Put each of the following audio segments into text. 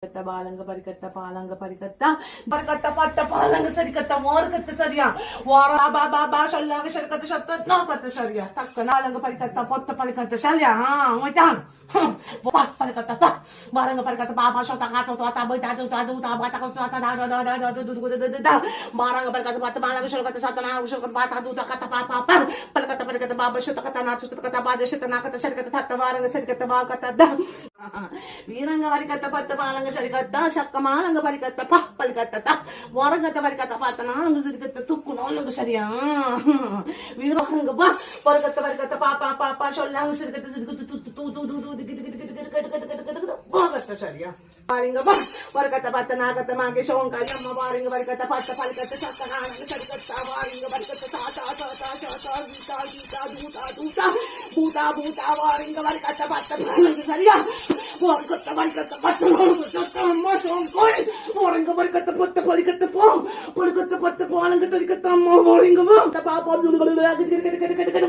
பாலங்க பறிக்கத்த பாலங்க பறிக்கத்தா பறிக்கத்த பட்ட பாலங்க சரிக்கத்த மோர்க்கத்த சரியா வாரா பாபா பா சொல்லாங்க சரிக்கத்த சத்த நோக்கத்த சரியா தக்க நாலங்க பறிக்கத்த பொத்த பறிக்கத்த சரியா ஓட்டான் பறிக்கத்த பாலங்க பறிக்கத்த பாபா சொத்த காத்த தோத்த போய் தாது தாது தாபா தக்க சொத்த தாது தாது தாது துது தா பாலங்க பறிக்கத்த பத்த பாலங்க சரிக்கத்த சத்த நாலங்க சரிக்கத்த பாத்த தாது தக்கத்த பாப்பா பறிக்கத்த பறிக்கத்த பாபா சொத்த கத்த நாச்சு கத்த பாத சத்த நாக்கத்த சரிக்கத்த தத்த பாலங்க சரிக்கத்த பாக்கத்த தா வீரங்க வரிக்கத்த பத்த பாலங்க சரிக்கத்த சக்கமாலங்க பறிக்கத்த பல்கத்த வரங்கத்த வரிக்கத்த பார்த்தனாலங்க சரிக்கத்த துக்கு நோலங்க சரியா வீரங்க பா பறக்கத்த வரிக்கத்த பாப்பா பாப்பா சொல்லாங்க சரிக்கத்த சரிக்கத்த து து து து து போகத்த சரியா பாருங்க பா வரக்கத்த பத்த நாகத்த மாගේ ஷோங்காரி அம்மா பாருங்க வரிக்கத்த பத்த பல்கத்த சக்கனாலங்க சரிக்கத்த பாருங்க வரிக்கத்த தாத்தா தாத்தா தாத்தா கீதா கீதா தூதா தூதா பூதா பூதா பாருங்க வரிக்கத்த பத்த சரியா வரக்கத்த வரிக்கத்த பத்த சத்த அம்மா ஷோங்காரி வரங்க வரிக்கத்த பத்த பல்கத்த போ பல்கத்த பத்த பாலங்க சரிக்கத்த அம்மா பாருங்க வா பாப்பா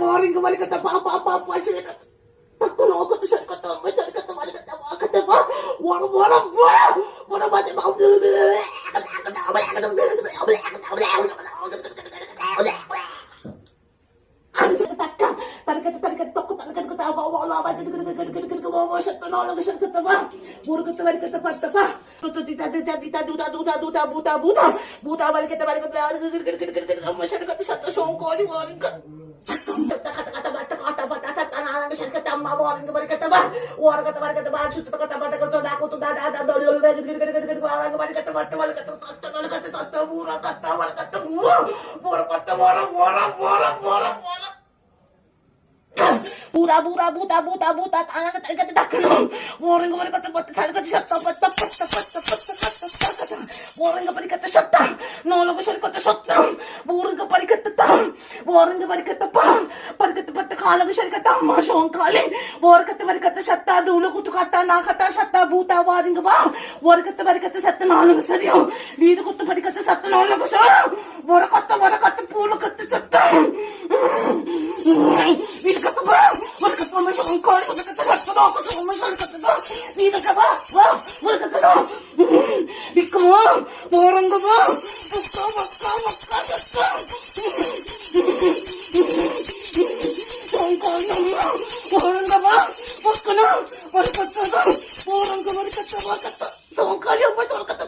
வாருங்க வரிக்கத்த பாப்பா பாப்பா சரிக்கத்த தக்கு நோக்கத்த சரிக்கத்த அம்மா சரிக்கத்த வரிக்கத்த வாக்கத்த பா வர வர வர வர பாத்து Pura pura buta buta buta tangan ketika tidak kenal orang kembali kata kata kata syatta kata orang kembali kata syatta nolo kembali kata syatta orang kembali kata tam orang kembali kata pang pada kata pada kala kembali kata masuk kali orang kembali kata syatta dulu kutu kata nak kata syatta buta orang kembali orang kembali kata syatta nolo kesariu itu kutu kembali kata syatta nolo kesariu orang kata pula kata syatta itu kata bang Berkat mama songkol, berkat terasa dong, berkat mama songkol dong. Tidak apa, wah, berkat dong. Ikaw, orang ka ba? Baka. Songkol naman, orang ka ba? Baka na, berkat dong. Orang ka berkat, songkol yung berkat.